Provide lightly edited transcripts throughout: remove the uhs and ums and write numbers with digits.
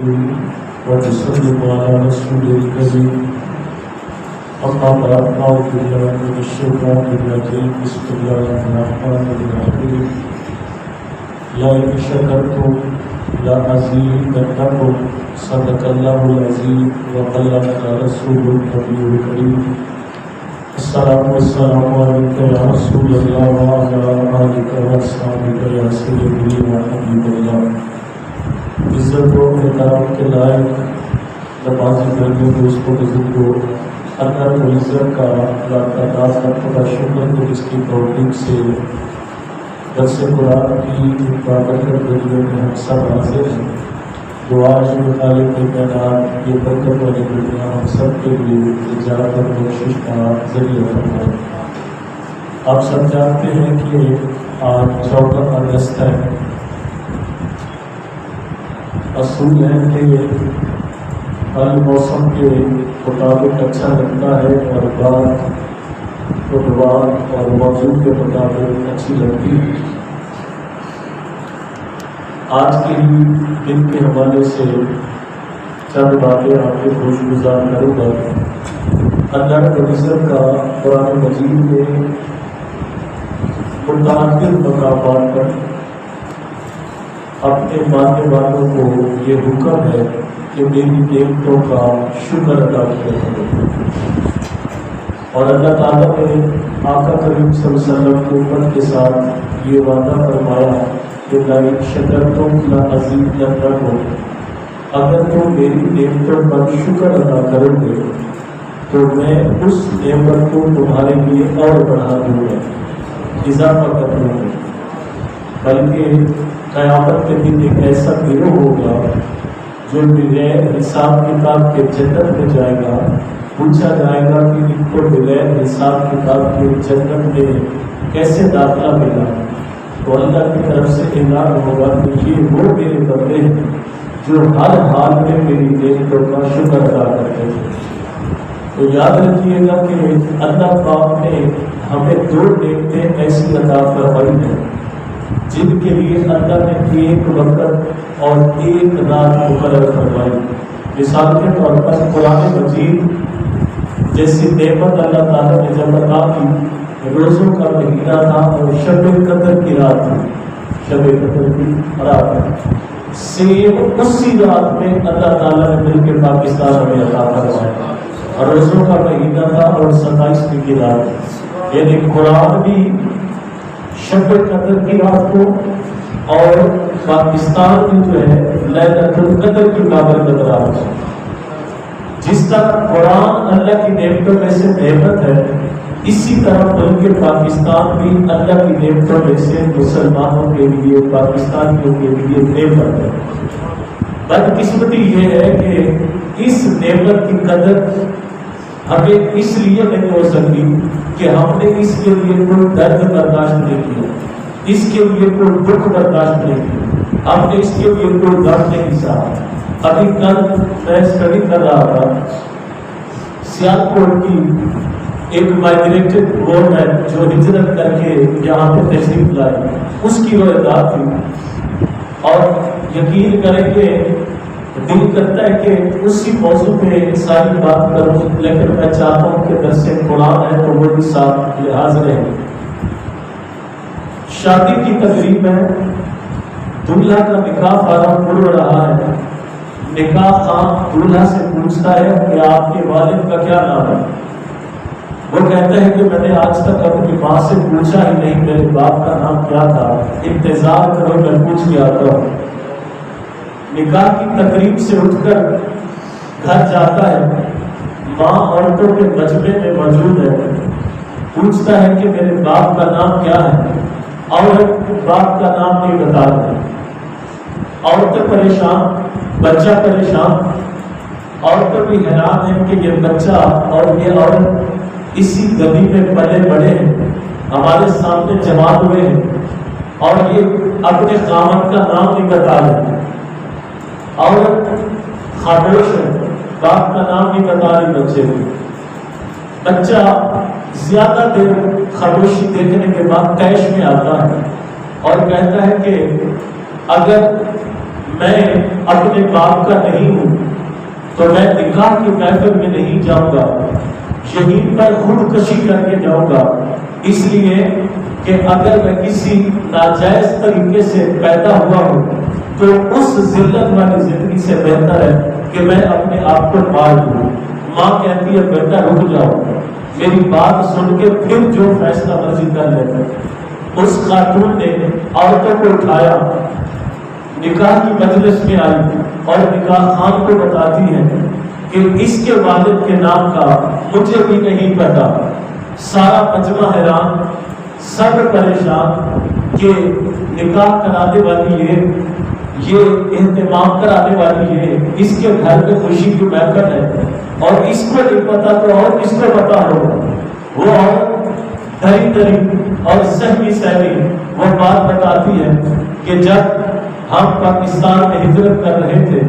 ونسلم على رسول الكريم أما بعد أعوذ بالله من الشيطان الرجيم بسم الله الرحمن الرحيم لئن شكرتم لأزيدنكم صدق الله العظيم وبلغنا رسوله النبي الكريم الصلاة والسلام عليك يا رسول الله وعلى آلك وأصحابك يا سيدي وحبيب الله. عزت و احترام کے لائق نمازی بھائیوں دوستوں بزرگوں، اللہ رب العزت کا لاکھ کا شکر کہ اس کی توفیق سے درس قرآن کی عبادت کے ذریعے میں ہم سب حاضر ہیں. دعا جو خالق کائنات یہ برکت والی دنیا ہم سب کے لیے نجات اور بخشش کا ذریعہ فرمائے. آپ سب جانتے ہیں کہ آج 14 اگست ہے. اصول ہے کہ ہر موسم کے مطابق اچھا لگتا ہے اور بات اور موضوع کے مطابق اچھی لگتی ہے. آج کے ہی دن کے حوالے سے چند باتیں آپ کے خوش گزار کروں گا. اللہ رب العزت کا قرآن مجید میں متعدد مقامات پر اپنے ماننے والوں کو یہ حکم ہے کہ میری نعمتوں کا شکر ادا کیا کرو. اور اللہ تعالیٰ نے آقا کریم صلی اللہ علیہ وسلم کے امت کے ساتھ یہ وعدہ فرمایا کہ لئن شکرتم لأزیدنکم، اگر تم میری نعمتوں پر شکر ادا کرو گے تو میں اس نعمت کو تمہارے لیے اور بڑھا دوں گا، اضافہ کر دوں گا. بلکہ قیامت کے دن ایک ایسا گروہ ہوگا جو بغیر حساب کتاب کے جنت میں جائے گا. پوچھا جائے گا کہ ان کو بغیر حساب کتاب کے جنت میں کیسے داخلہ ملا؟ تو اللہ کی طرف سے اعلان ہوگا کہ یہ وہ میرے بندے ہیں جو ہر حال میں میری نعمتوں کا شکر ادا کرتے ہیں. تو یاد رکھیے گا کہ اللہ پاک نے ہمیں 2 نعمتیں ایسی عطا فرمائی ہیں جن کے لیے اللہ نے ایک وقت اور ایک رات مقرر فرمائی. مثال کے طور پر قرآن مجید جیسی نعمت اللہ تعالیٰ نے جب عطا کی، روزوں کا مہینہ تھا اور شب قدر کی رات تھی. شب قدر کی رات سیم اسی رات میں اللہ تعالیٰ نے مل کے پاکستان میں عطا فرمایا. اور روزوں کا مہینہ تھا اور 27ویں کی رات، یعنی قرآن بھی شب قدر کی رات کو اور پاکستان میں جو ہے لیلۃ القدر کی بابرکت رات. جس طرح قرآن اللہ کی نعمتوں میں سے نعمت ہے، اسی طرح ملک پاکستان بھی اللہ کی نعمتوں میں سے مسلمانوں کے لیے، پاکستانیوں کے لیے نعمت ہے. بدقسمتی یہ ہے کہ اس نعمت کی قدر ہمیں اس لیے نہیں ہو سکی کہ ہم نے اس کے لیے کوئی درد برداشت نہیں کیا، اس کے لیے کوئی دکھ برداشت نہیں کیا، ہم نے اس کے لیے کوئی درد نہیں سہا. ابھی کل میں اسٹڈی کر رہا تھا سیالکوٹ کی ایک مائگریٹڈ وومن جو ہجرت کر کے یہاں پہ تشریف لائی، اس کی روایات تھی. اور یقین کریں کہ دل کرتا ہے کہ اسی موضوع پہ ساری بات کروں، لیکن میں چاہتا ہوں کہ درس قرآن ہے تو وہ بھی ساتھ حاضر ہے. شادی کی تقریب ہے، دولہا کا نکاح فارم پڑ رہا ہے. نکاح خان دولہا سے پوچھتا ہے کہ آپ کے والد کا کیا نام ہے؟ وہ کہتا ہے کہ میں نے آج تک اپنی ماں سے پوچھا ہی نہیں میرے باپ کا نام کیا تھا، انتظار کرو میں پوچھ کے آتا ہوں. نکاح کی تقریب سے اٹھ کر گھر جاتا ہے، ماں عورتوں کے مجمع میں موجود ہے. پوچھتا ہے کہ میرے باپ کا نام کیا ہے؟ عورت باپ کا نام نہیں بتا رہی. عورتیں پریشان، بچہ پریشان. عورتیں بھی حیران ہیں کہ یہ بچہ اور یہ عورت اسی گلی میں پلے بڑے ہیں، ہمارے سامنے جمع ہوئے ہیں اور یہ اپنے خامد کا نام نہیں بتا رہے. عورت خاموش ہے، باپ کا نام نہیں بتا رہی بچے کو. بچہ زیادہ دیر خاموشی دیکھنے کے بعد کیش میں آتا ہے اور کہتا ہے کہ اگر میں اپنے باپ کا نہیں ہوں تو میں نکاح کی محفل میں نہیں جاؤں گا، یہیں پر خودکشی کر کے جاؤں گا، اس لیے کہ اگر میں کسی ناجائز طریقے سے پیدا ہوا ہوں تو اس ذلت والی زندگی سے بہتر ہے کہ میں اپنے آپ کو مار دوں۔ ماں کہتی ہے بیٹا رک جاؤ، میری بات سن کے پھر جو فیصلہ مرضی کر لیتے۔ اس خاتون نے عورتوں کو اٹھایا، نکاح کی مجلس میں آئی اور نکاح خان کو بتاتی ہے کہ اس کے والد کے نام کا مجھے بھی نہیں پتا۔ سارا مجمع حیران، سب پریشان کہ نکاح کرانے والی یہ اہتمام کرانے والی ہے، اس کے گھر میں خوشی کی محفل ہے اور اس کو نہیں پتا تو اور کس کو پتا ہوگا۔ وہ عورت دری دری اور سہمی سہمی وہ بات بتاتی ہے کہ جب ہم پاکستان میں ہجرت کر رہے تھے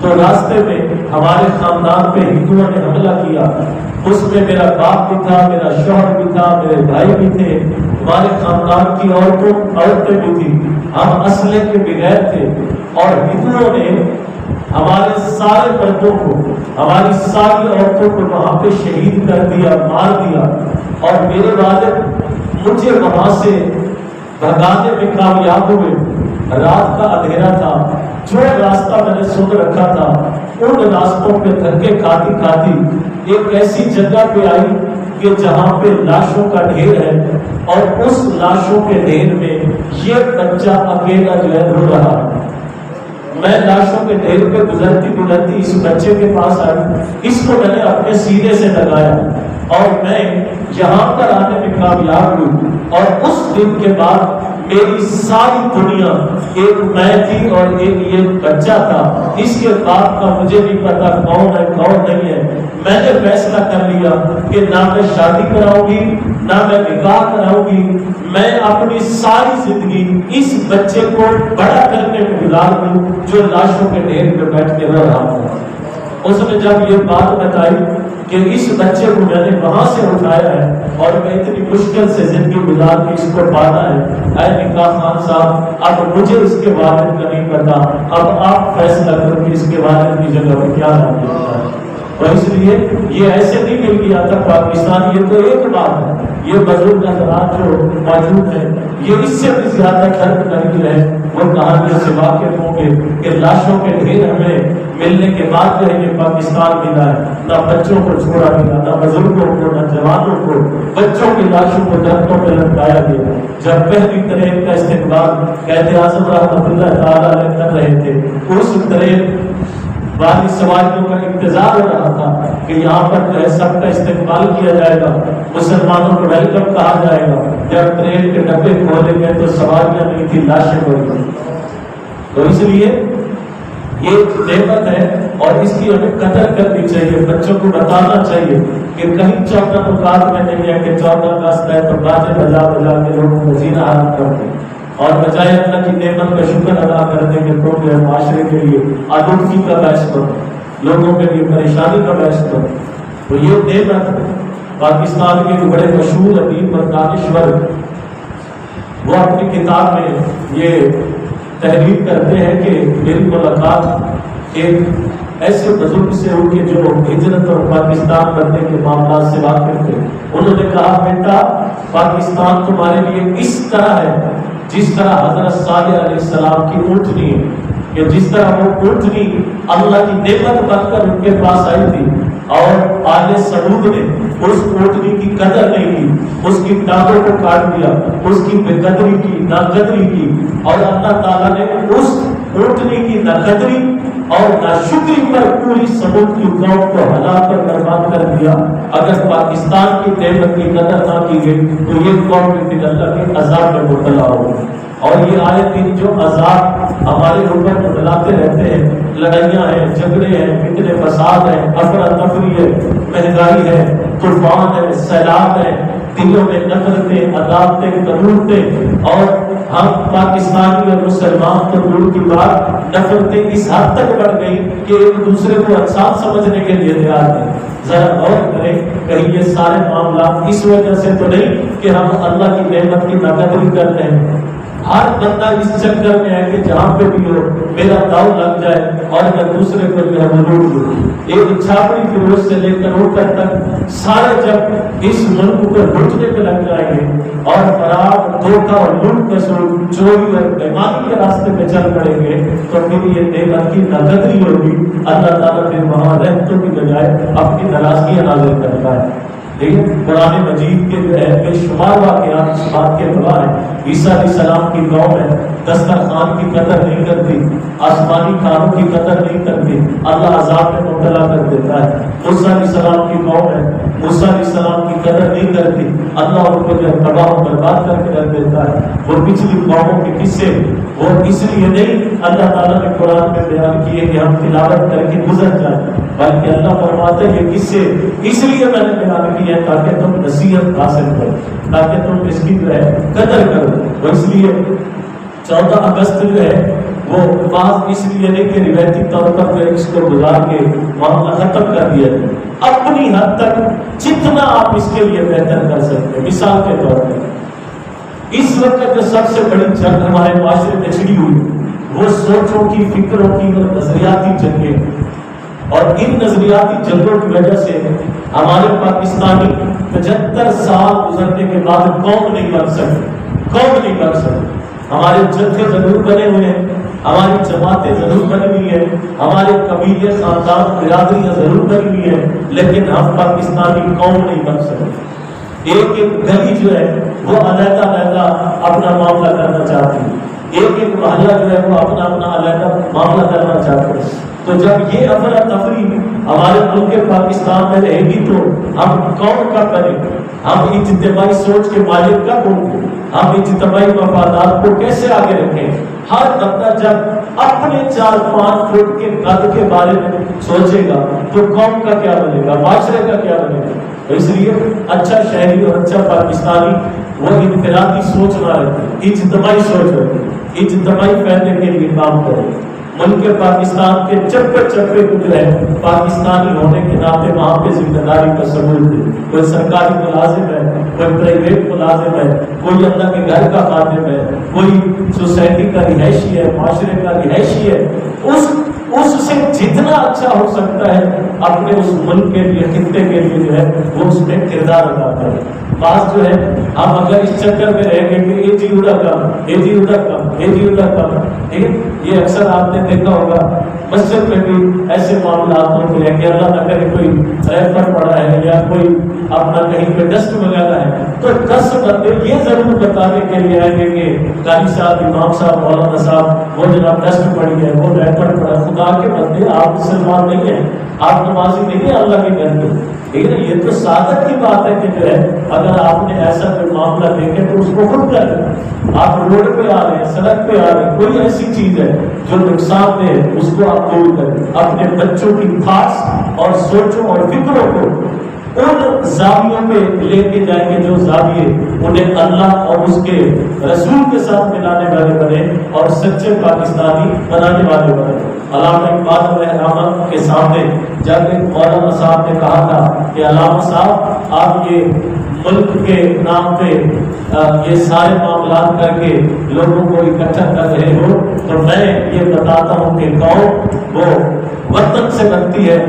تو راستے میں ہمارے خاندان پہ ہندوؤں نے حملہ کیا، اس میں میرا باپ بھی تھا، میرا شوہر بھی تھا، میرے بھائی بھی تھے، ہمارے خاندان کی عورتیں بھی تھیں، ہم اسلحے کے بغیر تھے اور ہندوؤں نے ہمارے سارے مردوں کو، ہماری ساری عورتوں کو وہاں پہ شہید کر دیا، مار دیا، اور میرے والد مجھے وہاں سے بھگانے میں کامیاب ہوئے۔ رات کا اندھیرا تھا، جو راستہ میں نے سن رکھا تھا ان راستوں پہ دھکے کھاتی کھاتی ایک ایسی جگہ پہ آئی کہ جہاں پہ لاشوں کا ڈھیر ہے اور اس لاشوں کے ڈھیر میں یہ بچہ اکیلا جو ہے رو رہا۔ میں لاشوں کے ڈھیر پہ گزرتی اس بچے کے پاس آئی، اس کو میں نے اپنے سینے سے لگایا اور میں یہاں پر آنے میں کامیاب ہوئی، اور اس دن کے بعد میری ساری دنیا ایک میں تھی اور ایک یہ بچہ تھا، اس کے بعد کا مجھے نہیں پتا کون ہے کون نہیں ہے۔ میں نے فیصلہ کر لیا کہ نہ میں شادی کراؤں گی نہ میں نکاح کراؤں گی، میں اپنی ساری زندگی اس بچے کو بڑا کرنے میں گزار دوں جو لاشوں کے ڈھیر پہ بیٹھ کے رو رہا تھا۔ اس نے جب یہ بات بتائی کہ اس بچے کو میں نے وہاں سے اٹھایا ہے اور میں اتنی مشکل سے زندگی گزار کے اس کو پالا ہے، اے نکاح خان صاحب اب مجھے اس کے والد کا نہیں پتا، اب آپ فیصلہ کرو کہ اس کے والد کی جگہ پر کیا نام دیتا ہے۔ اور اس لیے یہ ایسے نہیں مل گیا تھا پاکستان، یہ تو ایک بات ہے، یہ بزرگ حضرات جو موجود ہیں یہ اس سے بھی زیادہ درد نہیں رہے، وہ کہانیوں سے واقف ہوں گے کہ لاشوں کے ڈھیر ہمیں ملنے کے بعد جو ہے یہ پاکستان ملا ہے، نہ بچوں کو چھوڑا گیا، نہ بزرگوں کو، نہ جوانوں کو، بچوں کی لاشوں کو درختوں پہ لٹکایا گیا۔ جب پہلی ترین کا استقبال قائد اعظم رحمۃ اللہ تعالیٰ علیہ کر رہے تھے، اس ترین والی سواریوں کا انتظار ہو رہا تھا کہ یہاں پر جو ہے سب کا استقبال کیا جائے گا، مسلمانوں کو ویلکم کہا جائے گا۔ جب ٹرین کے ڈبے کھولے گئے تو سواریاں نہیں تھی، لاشیں بڑی تھی۔ تو اس لیے یہ نعمت ہے اور اس کی ہمیں قدر کرنی چاہیے، بچوں کو بتانا چاہیے کہ کہیں 14 اوقات میں نہیں ہے کہ 14 اگست ہے تو باجے بجا بجا کے لوگوں کو جینا حرام کر دیں، اور بجائے اللہ کی نعمت کا شکر ادا کرنے کے تو جو ہے معاشرے کے لیے آلودگی کا باعث بنو، لوگوں کے لیے پریشانی کا باعث بنو۔ تو یہ نعمت پاکستان کے بڑے مشہور ادیب اور دانشور وہ اپنی کتاب میں یہ تحریر کرتے ہیں کہ میری ملاقات ایک ایسے بزرگ سے ہو کہ جو ہجرت اور پاکستان بننے کے معاملات سے واقف تھے۔ انہوں نے کہا بیٹا پاکستان تمہارے لیے اس طرح ہے جس طرح حضرت صالح علیہ السلام کی اونٹنی ہے، کہ جس طرح وہ اونٹنی اللہ کی نعمت بن کر ان کے پاس آئی تھی اور آل سعود نے اس اونٹنی کی قدر نہیں کی، اس کی ٹانگوں کو کاٹ دیا، اس کی بے قدری کی، ناقدری کی، اور اللہ تعالیٰ نے اس اونٹنی کی ناقدری اور ناشکری پر پوری سمود کی قوم کو ہلاک کر برباد کر دیا۔ اگر پاکستان کی نعمت کی قدر نہ کی گئی تو یہ قوم بھی اللہ کے عذاب میں مبتلا ہوگی۔ اور یہ آئے دن جو عذاب ہمارے اوپر ملاتے رہتے ہیں، لڑائیاں ہیں، جھگڑے ہیں، فتنے فساد ہیں، افراتفری ہے، مہنگائی ہے، طوفان ہے، سیلاب ہے، دلوں میں نفرتیں، عداوتیں، کدورتیں، اور ہم پاکستانی اور مسلمان تو دور کی بات نفرتیں اس حد تک بڑھ گئی کہ ایک دوسرے کو انسان سمجھنے کے لیے تیار نہیں۔ ذرا غور کریں کہیں یہ سارے معاملات اس وجہ سے تو نہیں کہ ہم اللہ کی نعمت کی ناقدری کر رہے ہیں، ہر بندہ اس چکر میں ہے کہ جہاں پہ بھی ہو میرا داؤ لگ جائے اور میں دوسرے کو جو ہے وہ لوٹ لوں. ایک چھاپڑی فیروز سے لے کر اوپر تک سارے جب اس ملک کو لوٹنے پہ لگ جائیں گے اور فرار دھوکہ اور لوٹ کسوٹ چوری اور بےمانی کے راستے پہ چل پڑیں گے تو پھر یہ نعمت کی نقدری ہوگی. اللہ تعالیٰ پھر وہاں رحمتوں کی بجائے اپنی ناراضگیاں نازل کرتا ہے. لیکن قرآن مجید کے جو ہے بے شمار واقعات اس بات کے گواہ ہیں. عیسیٰ علیہ السلام کی قوم ہے دسترخوان کی قدر نہیں کرتی, آسمانی کھانوں کی قدر نہیں کرتی, اللہ عذاب میں مبتلا کر دیتا ہے. موسیٰ علیہ السلام کی قوم ہے, موسیٰ علیہ السلام کی قدر نہیں کرتی, اللہ ان کو جو ہے تباہ و برباد کر کے رکھ دیتا ہے. وہ پچھلی قوموں کے قصے وہ اس لیے نہیں اللہ تعالیٰ نے قرآن میں بیان کیے کہ ہم تلاوت کر کے گزر جائیں, بلکہ اللہ فرماتے ہیں یہ قصے اس لیے میں نے بیان کیے ہیں تاکہ تم نصیحت حاصل کرو, تاکہ تم اس کی جو ہے قدر کرو. اس لیے 14 اگست جو ہے وہ بات اس لیے نہیں کہ روایتی طور پر جو اس کو گزار کے معاملہ ختم کر دیا جائے, اپنی حد تک جتنا آپ اس کے لیے بہتر کر سکتے. مثال کے طور پر اس وقت جو سب سے بڑی جنگ ہمارے معاشرے میں چھڑی ہوئی وہ سوچوں کی, فکروں کی اور نظریاتی جنگیں, اور ان نظریاتی جنگوں کی وجہ سے ہمارے پاکستانی 75 سال گزرنے کے بعد قوم نہیں بن سکے. ہمارے جتھے ضرور بنے ہوئے ہیں, ہماری جماعتیں ضرور بنی ہوئی ہیں, ہمارے قبیلے خاندان برادریاں ضرور بنی ہوئی ہیں, لیکن ہم پاکستانی قوم نہیں بن سکے. ایک گلی جو ہے وہ علیحدہ اپنا معاملہ کرنا چاہتی ہے, ایک محلہ جو ہے وہ اپنا علیحدہ معاملہ کرنا چاہتے ہیں. تو جب یہ افراتفری ہمارے ملک پاکستان میں رہے گی تو ہم کون کا کریں, ہم اجتماعی سوچ کے مالک کا کون ہیں, ہم اجتماعی مفادات کو کیسے آگے رکھیں. ہر بندہ جب اپنے 4-5 فٹ کے قد کے بارے میں سوچے گا تو قوم کا کیا بنے گا, معاشرے کا کیا بنے گا. اس لیے اچھا شہری اور اچھا پاکستانی وہ انفرادی سوچ نہ رکھے, اجتماعی سوچ رکھے, اجتماعی فائدے کے لیے کام کرے. ملک پاکستان کے چپے کو جو ہے پاکستانی ہونے کے ناطے وہاں پہ ذمہ داری کا ثبوت ہے. کوئی سرکاری ملازم ہے, کوئی پرائیویٹ ملازم ہے, کوئی اللہ کے گھر کا خادم ہے, کوئی سوسائٹی کا رہائشی ہے, معاشرے کا رہائشی ہے. اس سے جتنا اچھا ہو سکتا ہے اپنے اس ملک کے لیے, خطے کے لیے جو ہے وہ اس میں کردار ادا کرے. بعض جو ہے ہم اگر اس چکر میں رہیں گے کہ اے جی اڑا کم, یہ اکثر آپ نے دیکھا ہوگا مسجد میں بھی ایسے معاملات ہوتے ہیں کہ اللہ نہ کرے کوئی ریفر پڑا ہے یا کوئی اپنا کہیں پہ ڈسٹ وغیرہ ہے تو 10 بندے یہ ضرور بتانے کے لیے آئیں گے کہ قاری صاحب, امام صاحب, مولانا صاحب وہ جناب ڈسٹ پڑی ہے, وہ ریفر پڑا. خدا کے بندے آپ مسلمان نہیں ہیں, آپ نمازی نہیں ہیں اللہ کے گھر میں. لیکن یہ تو سعادت کی بات ہے کہ جو ہے اگر آپ نے ایسا کوئی معاملہ دیکھے تو اس کو خود کر لیں. آپ روڈ پہ آ رہے ہیں, سڑک پہ آ رہے ہیں, کوئی ایسی چیز ہے جو نقصان دہ ہے اس کو آپ دور کریں. اپنے بچوں کی تھاٹس اور سوچوں اور فکروں کو ان زاویوں پہ لے کے جائیں گے جو زاویے انہیں اللہ اور اس کے رسول کے ساتھ ملانے والے بنے اور سچے پاکستانی بنانے والے بنے. علامہ اقبال رحمہ کے سامنے جب ایک مولانا صاحب نے کہا تھا کہ علامہ صاحب آپ یہ ملک کے نام پہ یہ سارے معاملات کر کے لوگوں کو اکٹھا کر رہے ہو, تو میں یہ بتاتا ہوں کہ قوم وہ وطن سے بنتی ہے,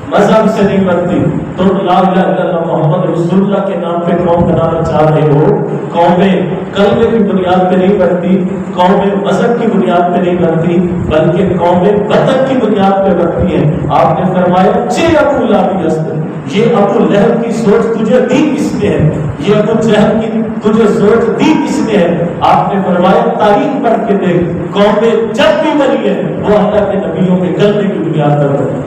مذہب سے نہیں بنتی. تم لا الہ الا اللہ محمد رسول اللہ کے نام پہ قوم بنانا چاہ رہے ہو. قومیں کلمے کی بنیاد پہ نہیں بنتی, قومیں مذہب کی بنیاد پہ نہیں بنتی, بلکہ قومیں وطن کی بنیاد پہ بنتی ہیں. آپ نے فرمایا چھ ابو لہب یزد, یہ ابو لہب کی سوچ تجھے دی کس نے ہے, یہ ابو جہل کی تجھے سوچ دی کس نے ہے. آپ نے فرمایا تاریخ پڑھ کے دیکھ, قومیں جب بھی بنی ہے وہ اللہ کے نبیوں کے کلمے کی بنیاد پر بنی.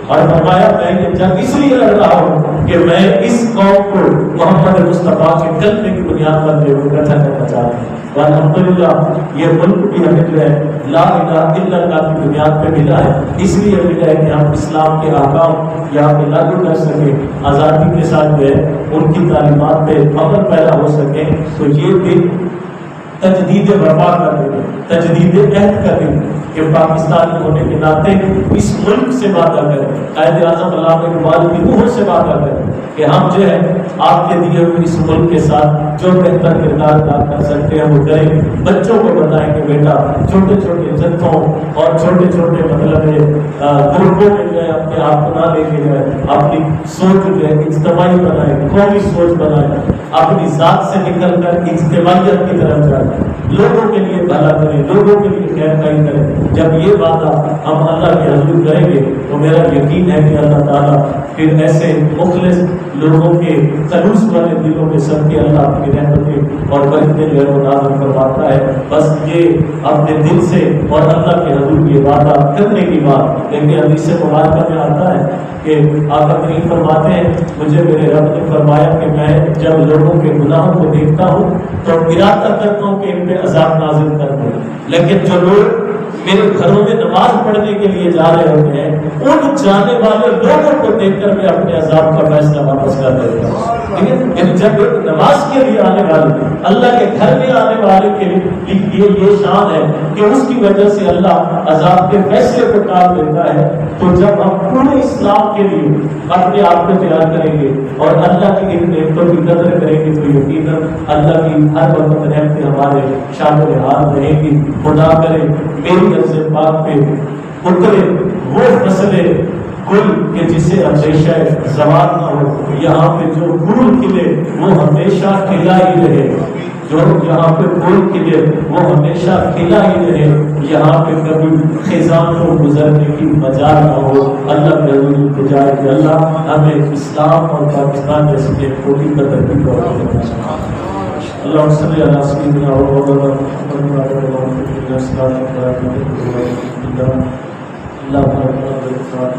اور فرمایا میں یہ جنگ اس لیے لڑ رہا ہوں کہ میں اس قوم کو محمد مصطفیٰ کے کلمے کی بنیاد پر جو اکٹھا کرنا چاہتا ہوں. الحمدللہ یہ ملک بھی ہمیں جو ہے لا الہ الا اللہ کی بنیاد پہ ملا ہے. اس لیے ملا ہے کہ ہم اسلام کے احکام یہاں پہ لاگو کر سکیں, آزادی کے ساتھ جو ہے ان کی تعلیمات پہ عمل پیدا ہو سکیں. تو یہ بھی تجدید وفا کر دیں, تجدید عہد کر دیں. کہ پاکستان ہونے کے ناطے اس ملک سے وعدہ کریں، قائد اعظم علامہ اقبال کی روح سے وعدہ کریں کہ ہم جو ہے آپ کے دیے ہوئے اس ملک کے ساتھ جو بہتر کردار ادا کر سکتے ہیں وہ کریں۔ بچوں کو بتائیں کہ بیٹا چھوٹے چھوٹے جتھوں اور چھوٹے چھوٹے مطلب گروپوں میں جو ہے اپنے آپ کو نہ لے کے جو ہے اپنی سوچ جو ہے اجتماعی بنائیں، قومی سوچ بنائیں، اپنی ذات سے نکل کر اجتماعیت کی طرف جائیں، لوگوں کے لیے بھلا کریں، لوگوں کے لیے خیر خائی کریں۔ جب یہ وعدہ ہم اللہ کے حضور کریں گے تو میرا یقین ہے کہ اللہ تعالیٰ پھر ایسے مخلص لوگوں کے خلوص والے دلوں میں سب کے اللہ اپنی رحمتیں اور برکتیں جو ہے وہ نازل فرماتا ہے۔ بس یہ اپنے دل سے اور اللہ کے حضور یہ وعدہ کرنے کی بات، لیکن حدیث مبارکہ میں آتا ہے کہ آقا کریم فرماتے ہیں مجھے میرے رب نے فرمایا کہ میں جب لوگوں کے گناہوں کو دیکھتا ہوں تو ارادہ کرتا ہوں کہ ان پہ عذاب نازل کر دوں، لیکن جو لوگ میرے گھروں میں نماز پڑھنے کے لیے جا رہے ہوتے ہیں ان جانے والے لوگوں کو دیکھ کر میں اپنے عذاب کا فیصلہ واپس کر دیتا ہوں۔ یعنی جب نماز کے لیے آنے والے اللہ کے گھر میں آنے والے کے لیے یہ شان ہے کہ اس کی وجہ سے اللہ عذاب کے فیصلے کو ٹال دیتا ہے، تو جب ہم پورے اسلام کے لیے اپنے آپ کو تیار کریں گے اور اللہ کی ان نعمتوں کی قدر کریں گے تو یقیناً اللہ کی ہر وقت رحمتیں ہمارے شامل حال رہیں گی۔ خدا کرے میری عرض پاک پہ اترے وہ فصل گل کہ جسے ہمیشہ زوال نہ ہو، یہاں پہ جو پھول کھلے وہ ہمیشہ کھلا ہی رہے، جو یہاں پہ پھول کھلے وہ ہمیشہ کھلا ہی رہے، یہاں پہ کبھی خزاں کو گزرنے کی مجال نہ ہو۔ اللہ کے حضور التجا ہے کہ اللہ ہمیں اسلام اور پاکستان جیسے کو بھی قدر کی توفیق عطا۔ اللهم صل على سيدنا ومولانا محمد وعلى آله وصحبه وسلم۔ اللهم ربنا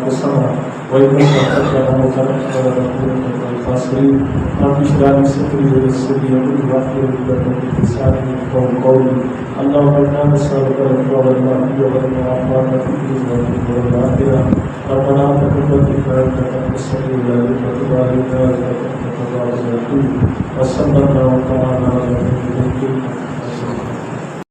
والسماء وإنك تعلم الخاسرين رب اشرح لي صدري ويسر لي أمري واحلل عقدة من لساني يفقهوا قولي۔ اللهم إنا نسألك الرضا والعافية والمعافاة في الدنيا والآخرة، ربنا تقبل منا إنك أنت السميع العليم وتب علينا إنك أنت التواب الرحيم، وصلى الله تعالى